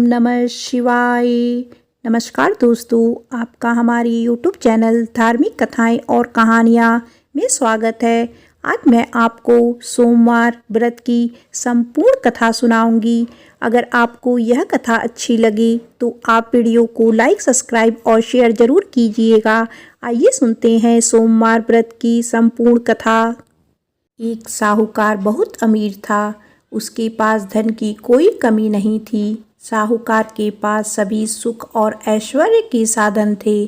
नमः शिवाय। नमस्कार दोस्तों, आपका हमारी यूट्यूब चैनल धार्मिक कथाएं और कहानियां में स्वागत है। आज मैं आपको सोमवार व्रत की संपूर्ण कथा सुनाऊंगी। अगर आपको यह कथा अच्छी लगे तो आप वीडियो को लाइक, सब्सक्राइब और शेयर ज़रूर कीजिएगा। आइए सुनते हैं सोमवार व्रत की संपूर्ण कथा। एक साहूकार बहुत अमीर था। उसके पास धन की कोई कमी नहीं थी। साहूकार के पास सभी सुख और ऐश्वर्य के साधन थे,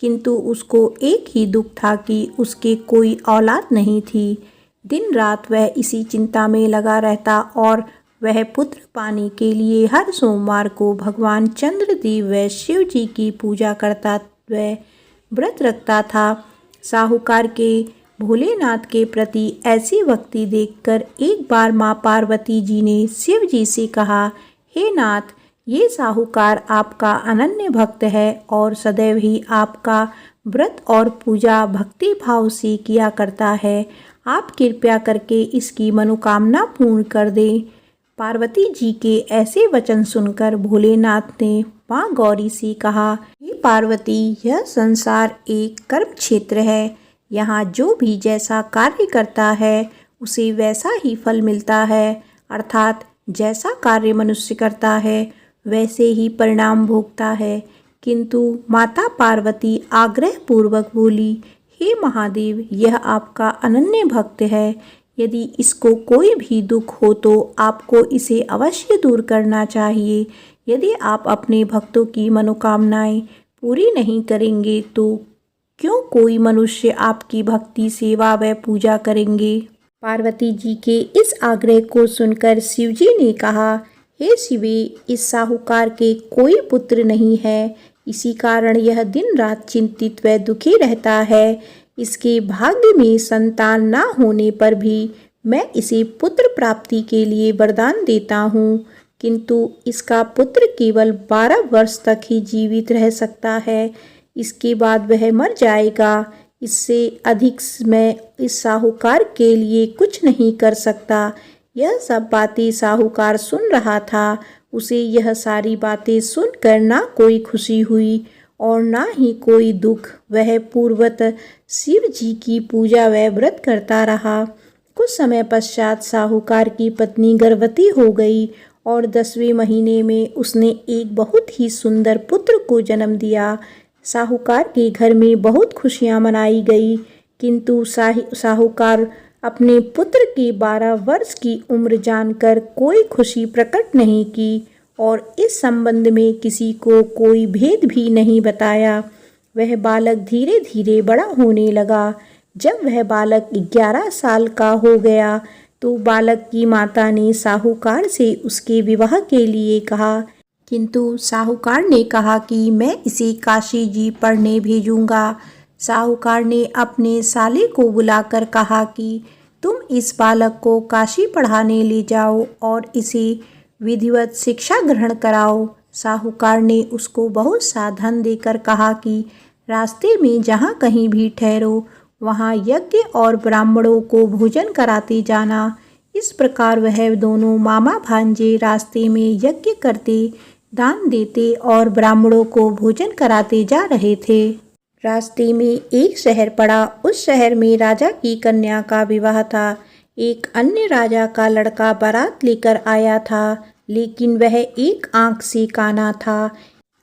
किंतु उसको एक ही दुख था कि उसके कोई औलाद नहीं थी। दिन रात वह इसी चिंता में लगा रहता और वह पुत्र पाने के लिए हर सोमवार को भगवान चंद्रदेव व शिव जी की पूजा करता व व्रत रखता था। साहूकार के भोलेनाथ के प्रति ऐसी भक्ति देखकर एक बार माँ पार्वती जी ने शिव जी से कहा, हे नाथ, ये साहूकार आपका अनन्य भक्त है और सदैव ही आपका व्रत और पूजा भक्ति भाव से किया करता है। आप कृपया करके इसकी मनोकामना पूर्ण कर दें। पार्वती जी के ऐसे वचन सुनकर भोलेनाथ ने माँ गौरी से कहा, हे पार्वती, यह संसार एक कर्म क्षेत्र है। यहाँ जो भी जैसा कार्य करता है उसे वैसा ही फल मिलता है, अर्थात जैसा कार्य मनुष्य करता है वैसे ही परिणाम भोगता है। किंतु माता पार्वती आग्रह पूर्वक बोली, हे महादेव, यह आपका अनन्य भक्त है। यदि इसको कोई भी दुख हो तो आपको इसे अवश्य दूर करना चाहिए। यदि आप अपने भक्तों की मनोकामनाएं पूरी नहीं करेंगे तो क्यों कोई मनुष्य आपकी भक्ति, सेवा व पूजा करेंगे। पार्वती जी के इस आग्रह को सुनकर शिवजी ने कहा, हे शिवे, इस साहूकार के कोई पुत्र नहीं है। इसी कारण यह दिन रात चिंतित व दुखी रहता है। इसके भाग्य में संतान न होने पर भी मैं इसे पुत्र प्राप्ति के लिए वरदान देता हूँ, किंतु इसका पुत्र केवल 12 वर्ष तक ही जीवित रह सकता है। इसके बाद वह मर जाएगा। इससे अधिक मैं इस साहूकार के लिए कुछ नहीं कर सकता। यह सब बातें साहूकार सुन रहा था। उसे यह सारी बातें सुनकर ना कोई खुशी हुई और ना ही कोई दुख। वह पूर्वत शिव जी की पूजा व व्रत करता रहा। कुछ समय पश्चात साहूकार की पत्नी गर्भवती हो गई और 10वें महीने में उसने एक बहुत ही सुंदर पुत्र को जन्म दिया। साहूकार के घर में बहुत खुशियां मनाई गई, किंतु साहूकार अपने पुत्र की 12 वर्ष की उम्र जानकर कोई खुशी प्रकट नहीं की और इस संबंध में किसी को कोई भेद भी नहीं बताया। वह बालक धीरे धीरे बड़ा होने लगा। जब वह बालक 11 साल का हो गया तो बालक की माता ने साहूकार से उसके विवाह के लिए कहा, किंतु साहूकार ने कहा कि मैं इसे काशी जी पढ़ने भेजूंगा। साहूकार ने अपने साले को बुलाकर कहा कि तुम इस बालक को काशी पढ़ाने ले जाओ और इसे विधिवत शिक्षा ग्रहण कराओ। साहूकार ने उसको बहुत सा धन देकर कहा कि रास्ते में जहाँ कहीं भी ठहरो वहाँ यज्ञ और ब्राह्मणों को भोजन कराते जाना। इस प्रकार वह दोनों मामा भांजे रास्ते में यज्ञ करते, दान देते और ब्राह्मणों को भोजन कराते जा रहे थे। रास्ते में एक शहर पड़ा। उस शहर में राजा की कन्या का विवाह था। एक अन्य राजा का लड़का बारात लेकर आया था, लेकिन वह एक आंख से काना था।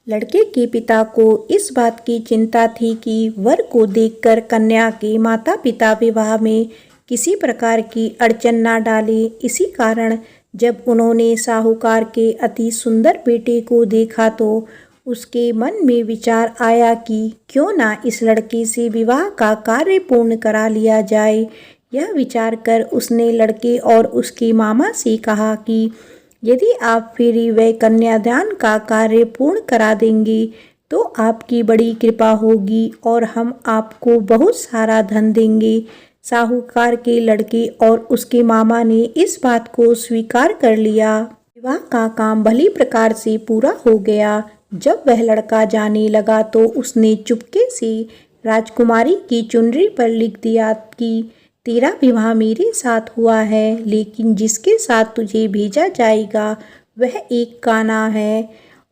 लड़के के पिता को इस बात की चिंता थी कि वर को देखकर कन्या के माता पिता विवाह में किसी प्रकार की अड़चन न डाले। इसी कारण जब उन्होंने साहूकार के अति सुंदर बेटे को देखा तो उसके मन में विचार आया कि क्यों ना इस लड़के से विवाह का कार्य पूर्ण करा लिया जाए। यह विचार कर उसने लड़के और उसके मामा से कहा कि यदि आप फेरी व कन्यादान का कार्य पूर्ण करा देंगे तो आपकी बड़ी कृपा होगी और हम आपको बहुत सारा धन देंगे। साहूकार के लड़के और उसके मामा ने इस बात को स्वीकार कर लिया। विवाह का काम भली प्रकार से पूरा हो गया। जब वह लड़का जाने लगा तो उसने चुपके से राजकुमारी की चुनरी पर लिख दिया कि तेरा विवाह मेरे साथ हुआ है, लेकिन जिसके साथ तुझे भेजा जाएगा वह एक काना है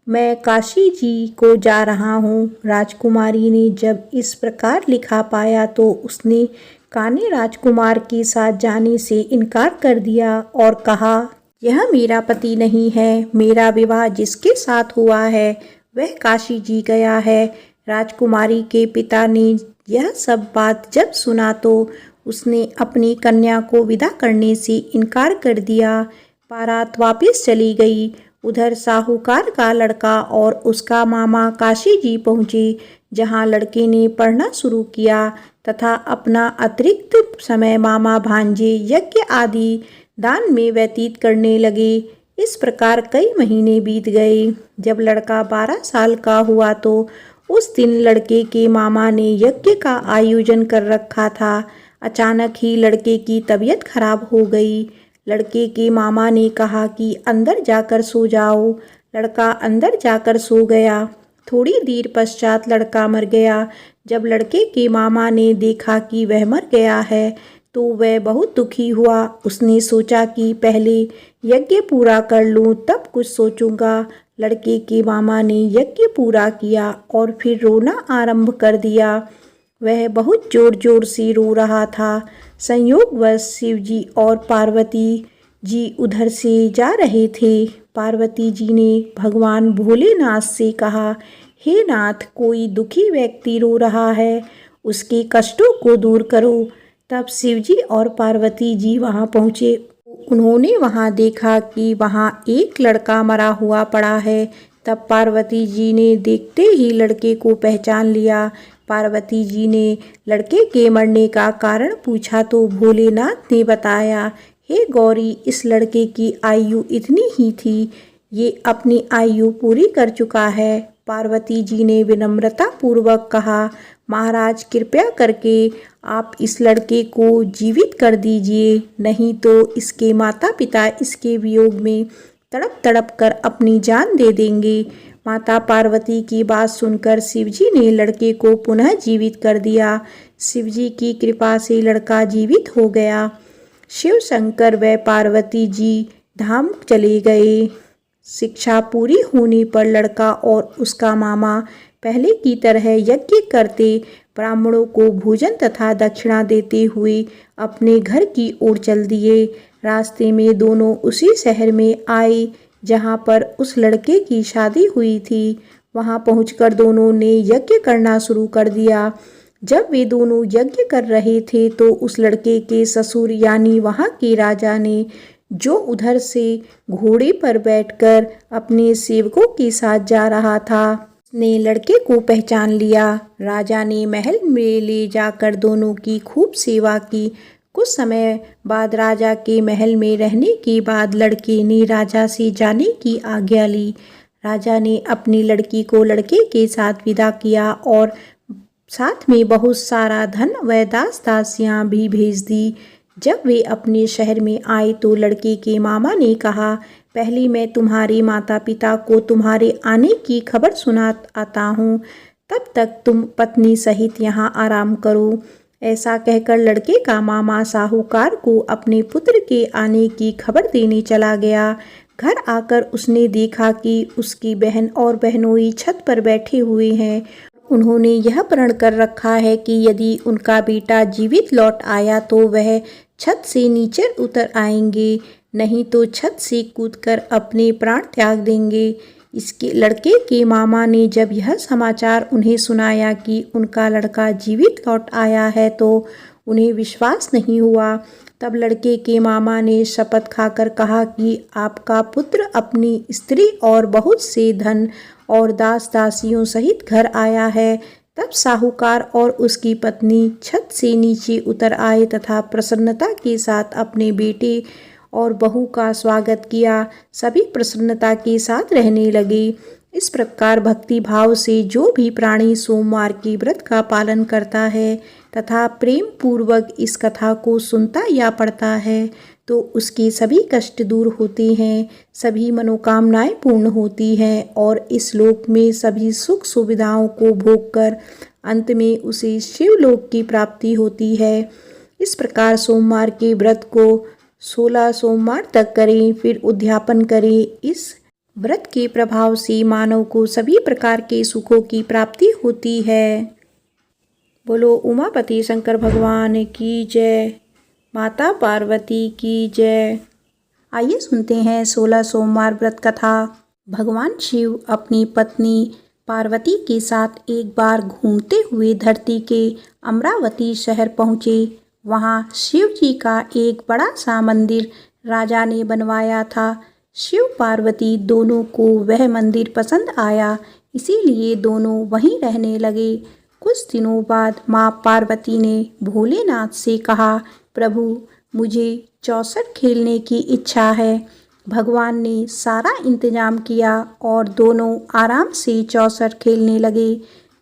मैं काशी जी को जा रहा हूँ। राजकुमारी ने जब इस प्रकार लिखा पाया तो उसने कान्हे राजकुमार के साथ जाने से इनकार कर दिया और कहा, यह मेरा पति नहीं है। मेरा विवाह जिसके साथ हुआ है वह काशी जी गया है। राजकुमारी के पिता ने यह सब बात जब सुना तो उसने अपनी कन्या को विदा करने से इनकार कर दिया। बारात वापस चली गई। उधर साहूकार का लड़का और उसका मामा काशी जी पहुँचे, जहाँ लड़के ने पढ़ना शुरू किया तथा अपना अतिरिक्त समय मामा भांजे यज्ञ आदि दान में व्यतीत करने लगे। इस प्रकार कई महीने बीत गए। जब लड़का 12 साल का हुआ तो उस दिन लड़के के मामा ने यज्ञ का आयोजन कर रखा था। अचानक ही लड़के की तबीयत खराब हो गई। लड़के के मामा ने कहा कि अंदर जाकर सो जाओ। लड़का अंदर जाकर सो गया। थोड़ी देर पश्चात लड़का मर गया। जब लड़के के मामा ने देखा कि वह मर गया है तो वह बहुत दुखी हुआ। उसने सोचा कि पहले यज्ञ पूरा कर लूं तब कुछ सोचूंगा। लड़के के मामा ने यज्ञ पूरा किया और फिर रोना आरंभ कर दिया। वह बहुत जोर जोर से रो रहा था। संयोगवश शिवजी और पार्वती जी उधर से जा रहे थे। पार्वती जी ने भगवान भोलेनाथ से कहा, हे नाथ, कोई दुखी व्यक्ति रो रहा है, उसके कष्टों को दूर करो। तब शिवजी और पार्वती जी वहां पहुँचे। उन्होंने वहां देखा कि वहां एक लड़का मरा हुआ पड़ा है। तब पार्वती जी ने देखते ही लड़के को पहचान लिया। पार्वती जी ने लड़के के मरने का कारण पूछा तो भोलेनाथ ने बताया, हे गौरी, इस लड़के की आयु इतनी ही थी, ये अपनी आयु पूरी कर चुका है। पार्वती जी ने विनम्रता पूर्वक कहा, महाराज, कृपया करके आप इस लड़के को जीवित कर दीजिए, नहीं तो इसके माता पिता इसके वियोग में तड़प तड़प कर अपनी जान दे देंगे। माता पार्वती की बात सुनकर शिवजी ने लड़के को पुनः जीवित कर दिया। शिवजी की कृपा से लड़का जीवित हो गया। शिव शंकर व पार्वती जी धाम चले गए। शिक्षा पूरी होने पर लड़का और उसका मामा पहले की तरह यज्ञ करते, ब्राह्मणों को भोजन तथा दक्षिणा देते हुए अपने घर की ओर चल दिए। रास्ते में दोनों उसी शहर में आए जहां पर उस लड़के की शादी हुई थी। वहां पहुंचकर दोनों ने यज्ञ करना शुरू कर दिया। जब वे दोनों यज्ञ कर रहे थे तो उस लड़के के ससुर यानी वहां के राजा ने, जो उधर से घोड़े पर बैठकर अपने सेवकों के साथ जा रहा था, ने लड़के को पहचान लिया। राजा ने महल में ले जाकर दोनों की खूब सेवा की। कुछ समय बाद राजा के महल में रहने के बाद लड़के ने राजा से जाने की आज्ञा ली। राजा ने अपनी लड़की को लड़के के साथ विदा किया और साथ में बहुत सारा धन व दास दासियां भी भेज दी। जब वे अपने शहर में आए तो लड़के के मामा ने कहा, पहले मैं तुम्हारे माता पिता को तुम्हारे आने की खबर सुना आता हूँ, तब तक तुम पत्नी सहित यहाँ आराम करो। ऐसा कहकर लड़के का मामा साहूकार को अपने पुत्र के आने की खबर देने चला गया। घर आकर उसने देखा कि उसकी बहन और बहनोई छत पर बैठे हुए हैं। उन्होंने यह प्रण कर रखा है कि यदि उनका बेटा जीवित लौट आया तो वह छत से नीचे उतर आएंगे, नहीं तो छत से कूदकर अपने प्राण त्याग देंगे। इसके लड़के के मामा ने जब यह समाचार उन्हें सुनाया कि उनका लड़का जीवित लौट आया है तो उन्हें विश्वास नहीं हुआ। तब लड़के के मामा ने शपथ खाकर कहा कि आपका पुत्र अपनी स्त्री और बहुत से धन और दास दासियों सहित घर आया है। तब साहूकार और उसकी पत्नी छत से नीचे उतर आए तथा प्रसन्नता के साथ अपने बेटे और बहू का स्वागत किया। सभी प्रसन्नता के साथ रहने लगे। इस प्रकार भक्ति भाव से जो भी प्राणी सोमवार के व्रत का पालन करता है तथा प्रेम पूर्वक इस कथा को सुनता या पढ़ता है तो उसके सभी कष्ट दूर होते हैं, सभी मनोकामनाएं पूर्ण होती हैं और इस लोक में सभी सुख सुविधाओं को भोगकर अंत में उसे शिवलोक की प्राप्ति होती है। इस प्रकार सोमवार के व्रत को 16 सोमवार तक करें, फिर उद्यापन करें। इस व्रत के प्रभाव से मानव को सभी प्रकार के सुखों की प्राप्ति होती है। बोलो उमापति शंकर भगवान की जय, माता पार्वती की जय। आइए सुनते हैं 16 सोमवार व्रत कथा। भगवान शिव अपनी पत्नी पार्वती के साथ एक बार घूमते हुए धरती के अमरावती शहर पहुँचे। वहाँ शिव जी का एक बड़ा सा मंदिर राजा ने बनवाया था। शिव पार्वती दोनों को वह मंदिर पसंद आया, इसीलिए दोनों वहीं रहने लगे। कुछ दिनों बाद माँ पार्वती ने भोलेनाथ से कहा, प्रभु मुझे चौसर खेलने की इच्छा है। भगवान ने सारा इंतजाम किया और दोनों आराम से चौसर खेलने लगे।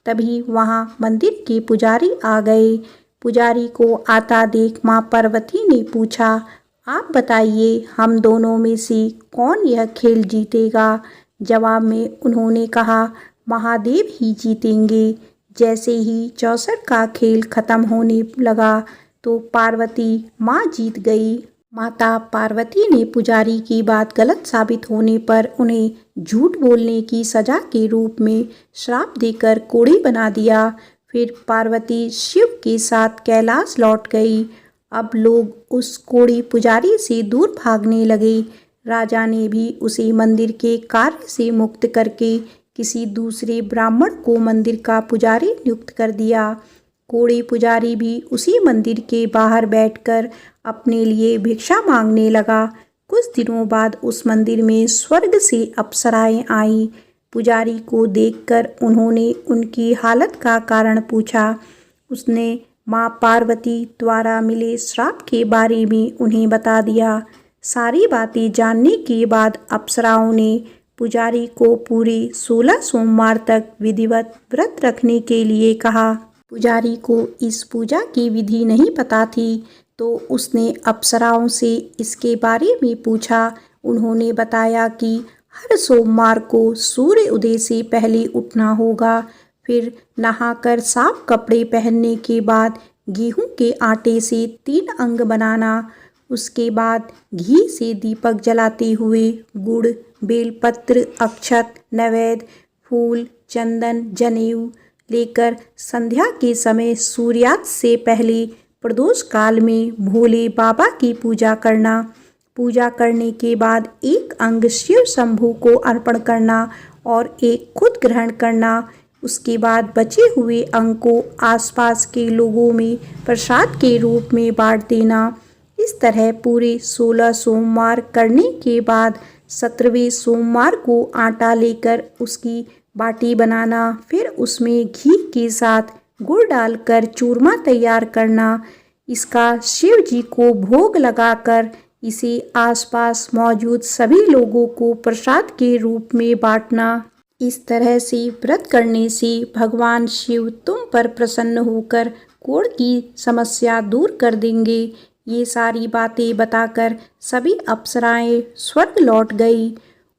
तभी वहाँ मंदिर के पुजारी आ गए। पुजारी को आता देख माँ पार्वती ने पूछा, आप बताइए हम दोनों में से कौन यह खेल जीतेगा। जवाब में उन्होंने कहा, महादेव ही जीतेंगे। जैसे ही चौसर का खेल खत्म होने लगा तो पार्वती माँ जीत गई। माता पार्वती ने पुजारी की बात गलत साबित होने पर उन्हें झूठ बोलने की सजा के रूप में श्राप देकर कोढ़ी बना दिया। फिर पार्वती शिव के साथ कैलाश लौट गई। अब लोग उस कोढ़ी पुजारी से दूर भागने लगे। राजा ने भी उसे मंदिर के कार्य से मुक्त करके किसी दूसरे ब्राह्मण को मंदिर का पुजारी नियुक्त कर दिया। कोढ़ी पुजारी भी उसी मंदिर के बाहर बैठकर अपने लिए भिक्षा मांगने लगा। कुछ दिनों बाद उस मंदिर में स्वर्ग से अप्सराएं आईं। पुजारी को देखकर उन्होंने उनकी हालत का कारण पूछा। उसने माँ पार्वती द्वारा मिले श्राप के बारे में उन्हें बता दिया। सारी बातें जानने के बाद अप्सराओं ने पुजारी को पूरे 16 सोमवार तक विधिवत व्रत रखने के लिए कहा। पुजारी को इस पूजा की विधि नहीं पता थी, तो उसने अप्सराओं से इसके बारे में पूछा। उन्होंने बताया कि हर सोमवार को सूर्य उदय से पहले उठना होगा। फिर नहाकर साफ कपड़े पहनने के बाद गेहूं के आटे से 3 अंग बनाना। उसके बाद घी से दीपक जलाते हुए गुड़, बेलपत्र, अक्षत, नैवेद्य, फूल, चंदन, जनेऊ लेकर संध्या के समय सूर्यास्त से पहले प्रदोष काल में भोले बाबा की पूजा करना। पूजा करने के बाद एक अंग शिव शंभू को अर्पण करना और एक खुद ग्रहण करना। उसके बाद बचे हुए अंग को आसपास के लोगों में प्रसाद के रूप में बांट देना। इस तरह पूरे 16 सोमवार करने के बाद 17वें सोमवार को आटा लेकर उसकी बाटी बनाना। फिर उसमें घी के साथ गुड़ डालकर चूरमा तैयार करना। इसका शिव जी को भोग लगाकर इसे आसपास मौजूद सभी लोगों को प्रसाद के रूप में बांटना। इस तरह से व्रत करने से भगवान शिव तुम पर प्रसन्न होकर कोढ़ की समस्या दूर कर देंगे। ये सारी बातें बताकर सभी अप्सराएं स्वर्ग लौट गई।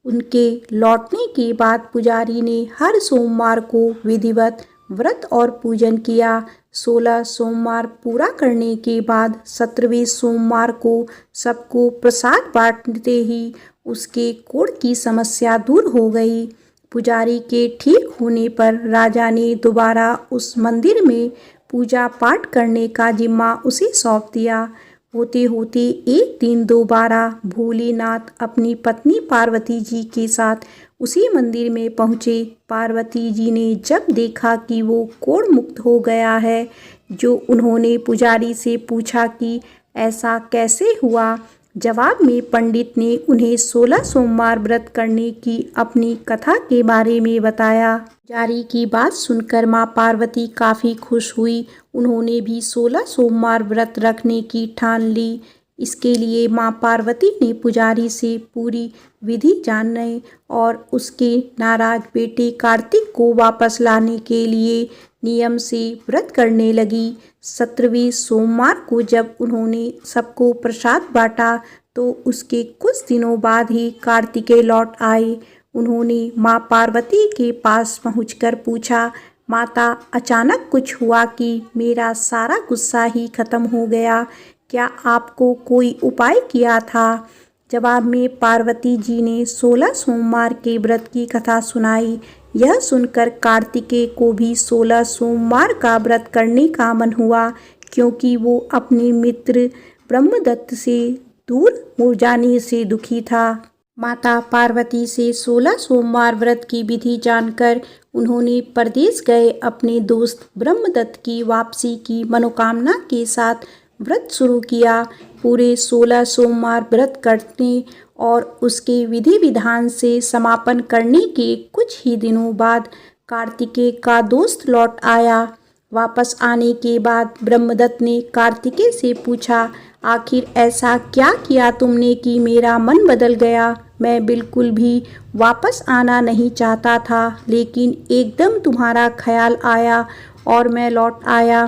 उनके लौटने के बाद पुजारी ने हर सोमवार को विधिवत व्रत और पूजन किया। 16 सोमवार पूरा करने के बाद 17वें सोमवार को सबको प्रसाद बांटते ही उसके कोढ़ की समस्या दूर हो गई। पुजारी के ठीक होने पर राजा ने दोबारा उस मंदिर में पूजा पाठ करने का जिम्मा उसे सौंप दिया। होते होते एक दिन दोबारा भोलेनाथ अपनी पत्नी पार्वती जी के साथ उसी मंदिर में पहुँचे। पार्वती जी ने जब देखा कि वो कोढ़ मुक्त हो गया है, जो उन्होंने पुजारी से पूछा कि ऐसा कैसे हुआ। जवाब में पंडित ने उन्हें 16 सोमवार व्रत करने की अपनी कथा के बारे में बताया। पुजारी की बात सुनकर माँ पार्वती काफ़ी खुश हुई। उन्होंने भी 16 सोमवार व्रत रखने की ठान ली। इसके लिए माँ पार्वती ने पुजारी से पूरी विधि जानने और उसके नाराज बेटे कार्तिक को वापस लाने के लिए नियम से व्रत करने लगी। 17वें सोमवार को जब उन्होंने सबको प्रसाद बांटा तो उसके कुछ दिनों बाद ही कार्तिकेय लौट आए। उन्होंने माँ पार्वती के पास पहुंचकर पूछा, माता अचानक कुछ हुआ कि मेरा सारा गुस्सा ही खत्म हो गया, क्या आपको कोई उपाय किया था। जवाब में पार्वती जी ने 16 सोमवार के व्रत की कथा सुनाई। यह सुनकर कार्तिकेय को भी 16 सोमवार का व्रत करने का मन हुआ, क्योंकि वो अपने मित्र ब्रह्मदत्त से दूर हो जाने से दुखी था। माता पार्वती से 16 सोमवार व्रत की विधि जानकर उन्होंने परदेश गए अपने दोस्त ब्रह्मदत्त की वापसी की मनोकामना के साथ व्रत शुरू किया। पूरे 16 सोमवार व्रत करने और उसके विधि विधान से समापन करने के कुछ ही दिनों बाद कार्तिकेय का दोस्त लौट आया। वापस आने के बाद ब्रह्मदत्त ने कार्तिकेय से पूछा, आखिर ऐसा क्या किया तुमने कि मेरा मन बदल गया? मैं बिल्कुल भी वापस आना नहीं चाहता था, लेकिन एकदम तुम्हारा ख्याल आया और मैं लौट आया।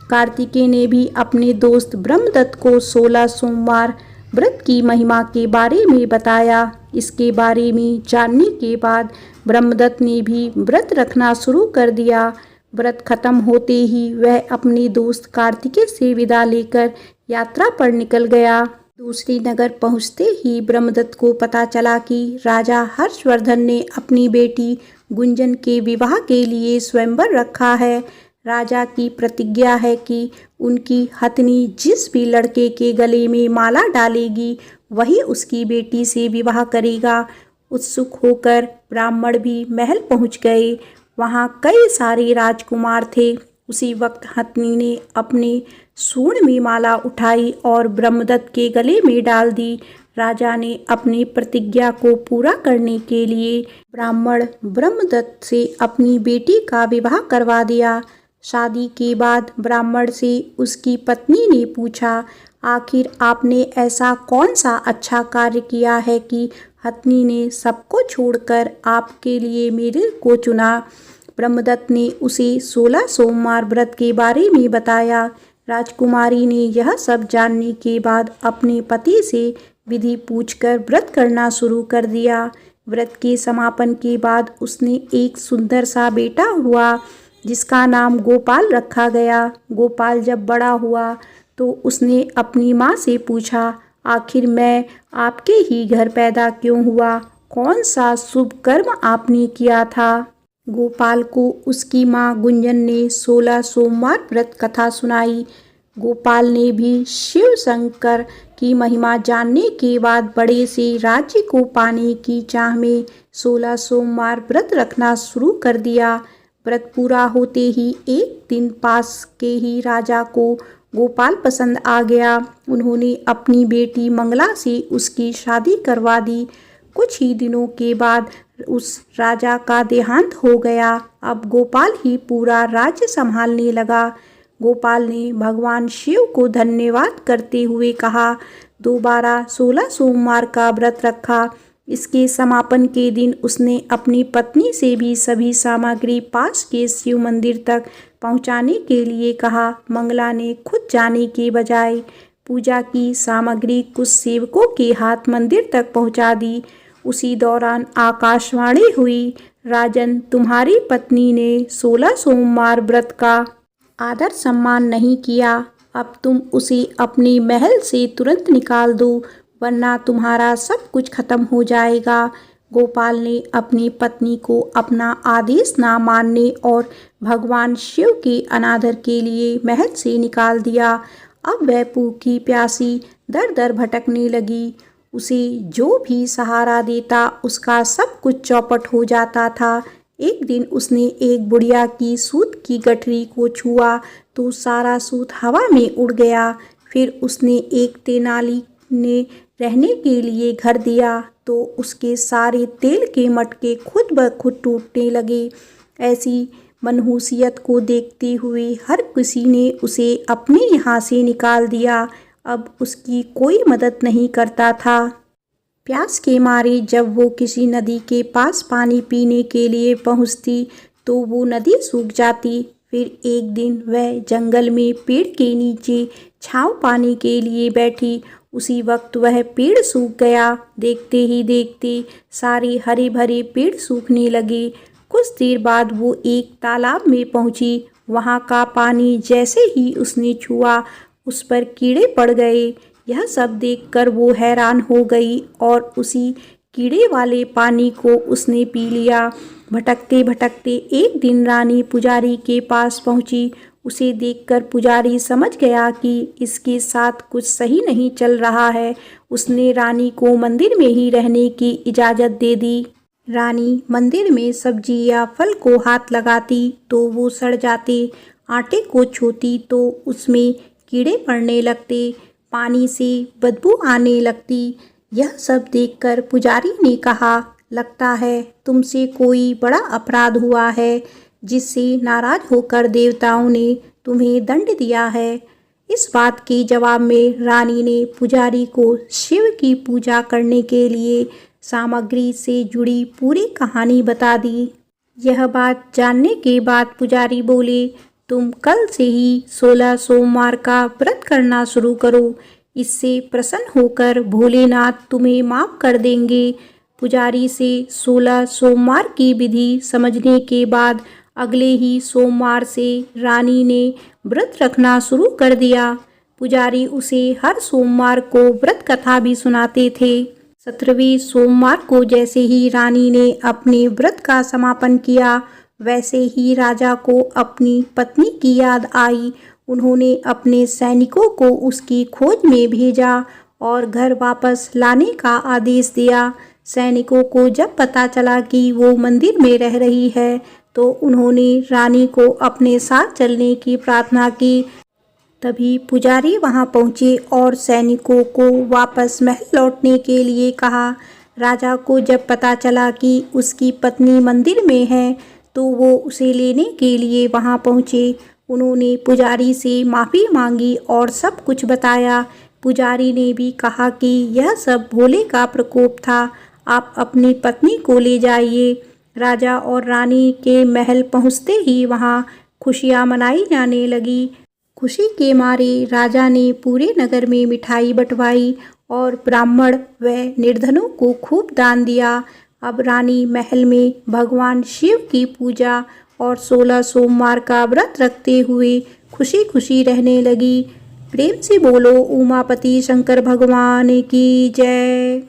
कार्तिकेय ने भी अपने दोस्त ब्रह्मदत्त को 16 सोमवार व्रत की महिमा के बारे में बताया। इसके बारे में जानने के बाद ब्रह्मदत्त ने भी व्रत रखना शुरू कर दिया। व्रत खत्म होते ही वह अपने दोस्त कार्तिकेय से विदा लेकर यात्रा पर निकल गया। दूसरी नगर पहुंचते ही ब्रह्मदत्त को पता चला कि राजा हर्षवर्धन ने अपनी बेटी गुंजन के विवाह के लिए स्वयंवर रखा है। राजा की प्रतिज्ञा है कि उनकी हथनी जिस भी लड़के के गले में माला डालेगी वही उसकी बेटी से विवाह करेगा। उत्सुक होकर ब्राह्मण भी महल पहुंच गए। वहां कई सारे राजकुमार थे। उसी वक्त हथनी ने अपने सूंड में माला उठाई और ब्रह्मदत्त के गले में डाल दी। राजा ने अपनी प्रतिज्ञा को पूरा करने के लिए ब्राह्मण ब्रह्मदत्त से अपनी बेटी का विवाह करवा दिया। शादी के बाद ब्राह्मण से उसकी पत्नी ने पूछा, आखिर आपने ऐसा कौन सा अच्छा कार्य किया है कि हथनी ने सबको छोड़कर आपके लिए मेरे को चुना? ब्रह्मदत्त ने उसे 16 सोमवार व्रत के बारे में बताया। राजकुमारी ने यह सब जानने के बाद अपने पति से विधि पूछकर व्रत करना शुरू कर दिया। व्रत के समापन के बाद उसने एक सुंदर सा बेटा हुआ, जिसका नाम गोपाल रखा गया। गोपाल जब बड़ा हुआ तो उसने अपनी माँ से पूछा, आखिर मैं आपके ही घर पैदा क्यों हुआ? कौन सा शुभ कर्म आपने किया था? गोपाल को उसकी माँ गुंजन ने 16 सोमवार व्रत कथा सुनाई। गोपाल ने भी शिव शंकर की महिमा जानने के बाद बड़े से राज्य को पाने की चाह में 16 सोमवार व्रत रखना शुरू कर दिया। व्रत पूरा होते ही एक दिन पास के ही राजा को गोपाल पसंद आ गया। उन्होंने अपनी बेटी मंगला से उसकी शादी करवा दी। कुछ ही दिनों के बाद उस राजा का देहांत हो गया। अब गोपाल ही पूरा राज्य संभालने लगा। गोपाल ने भगवान शिव को धन्यवाद करते हुए कहा, दोबारा 16 सोमवार का व्रत रखा। इसके समापन के दिन उसने अपनी पत्नी से भी सभी सामग्री पास के शिव मंदिर तक पहुंचाने के लिए कहा। मंगला ने खुद जाने के बजाय पूजा की सामग्री कुछ सेवकों के हाथ मंदिर तक पहुंचा दी। उसी दौरान आकाशवाणी हुई, राजन, तुम्हारी पत्नी ने 16 सोमवार व्रत का आदर सम्मान नहीं किया। अब तुम उसे अपने महल से तुरंत निकाल दो, वरना तुम्हारा सब कुछ खत्म हो जाएगा। गोपाल ने अपनी पत्नी को अपना आदेश ना मानने और भगवान शिव के अनादर के लिए महल से निकाल दिया। अब वह भूखी प्यासी दर दर भटकने लगी। उसे जो भी सहारा देता उसका सब कुछ चौपट हो जाता था। एक दिन उसने एक बुढ़िया की सूत की गठरी को छुआ तो सारा सूत हवा में उड़ गया। फिर उसने एक तेनाली ने रहने के लिए घर दिया तो उसके सारे तेल के मटके खुद ब खुद टूटने लगे। ऐसी मनहूसियत को देखते हुए हर किसी ने उसे अपने यहाँ से निकाल दिया। अब उसकी कोई मदद नहीं करता था। प्यास के मारे जब वो किसी नदी के पास पानी पीने के लिए पहुँचती तो वो नदी सूख जाती। फिर एक दिन वह जंगल में पेड़ के नीचे छाँव पाने के लिए बैठी। उसी वक्त वह पेड़ सूख गया। देखते ही देखते सारे हरे भरे पेड़ सूखने लगे। कुछ देर बाद वो एक तालाब में पहुंची। वहां का पानी जैसे ही उसने छुआ उस पर कीड़े पड़ गए। यह सब देखकर वो हैरान हो गई और उसी कीड़े वाले पानी को उसने पी लिया। भटकते भटकते एक दिन रानी पुजारी के पास पहुंची। उसे देखकर पुजारी समझ गया कि इसके साथ कुछ सही नहीं चल रहा है। उसने रानी को मंदिर में ही रहने की इजाज़त दे दी। रानी मंदिर में सब्जी या फल को हाथ लगाती तो वो सड़ जाते, आटे को छूती तो उसमें कीड़े पड़ने लगते, पानी से बदबू आने लगती। यह सब देखकर पुजारी ने कहा, लगता है तुमसे कोई बड़ा अपराध हुआ है, जिससे नाराज होकर देवताओं ने तुम्हें दंड दिया है। इस बात के जवाब में रानी ने पुजारी को शिव की पूजा करने के लिए सामग्री से जुड़ी पूरी कहानी बता दी। यह बात जानने के बाद पुजारी बोले, तुम कल से ही 16 सोमवार का व्रत करना शुरू करो। इससे प्रसन्न होकर भोलेनाथ तुम्हें माफ़ कर देंगे। पुजारी से 16 सोमवार की विधि समझने के बाद अगले ही सोमवार से रानी ने व्रत रखना शुरू कर दिया। पुजारी उसे हर सोमवार को व्रत कथा भी सुनाते थे। 17वें सोमवार को जैसे ही रानी ने अपने व्रत का समापन किया, वैसे ही राजा को अपनी पत्नी की याद आई। उन्होंने अपने सैनिकों को उसकी खोज में भेजा और घर वापस लाने का आदेश दिया। सैनिकों को जब पता चला कि वो मंदिर में रह रही है, तो उन्होंने रानी को अपने साथ चलने की प्रार्थना की। तभी पुजारी वहां पहुंचे और सैनिकों को वापस महल लौटने के लिए कहा। राजा को जब पता चला कि उसकी पत्नी मंदिर में है, तो वो उसे लेने के लिए वहां पहुंचे। उन्होंने पुजारी से माफ़ी मांगी और सब कुछ बताया। पुजारी ने भी कहा कि यह सब भोले का प्रकोप था, आप अपनी पत्नी को ले जाइए। राजा और रानी के महल पहुंचते ही वहां खुशियां मनाई जाने लगी। खुशी के मारे राजा ने पूरे नगर में मिठाई बंटवाई और ब्राह्मण व निर्धनों को खूब दान दिया। अब रानी महल में भगवान शिव की पूजा और 16 सोमवार का व्रत रखते हुए खुशी खुशी रहने लगी। प्रेम से बोलो उमापति शंकर भगवान की जय।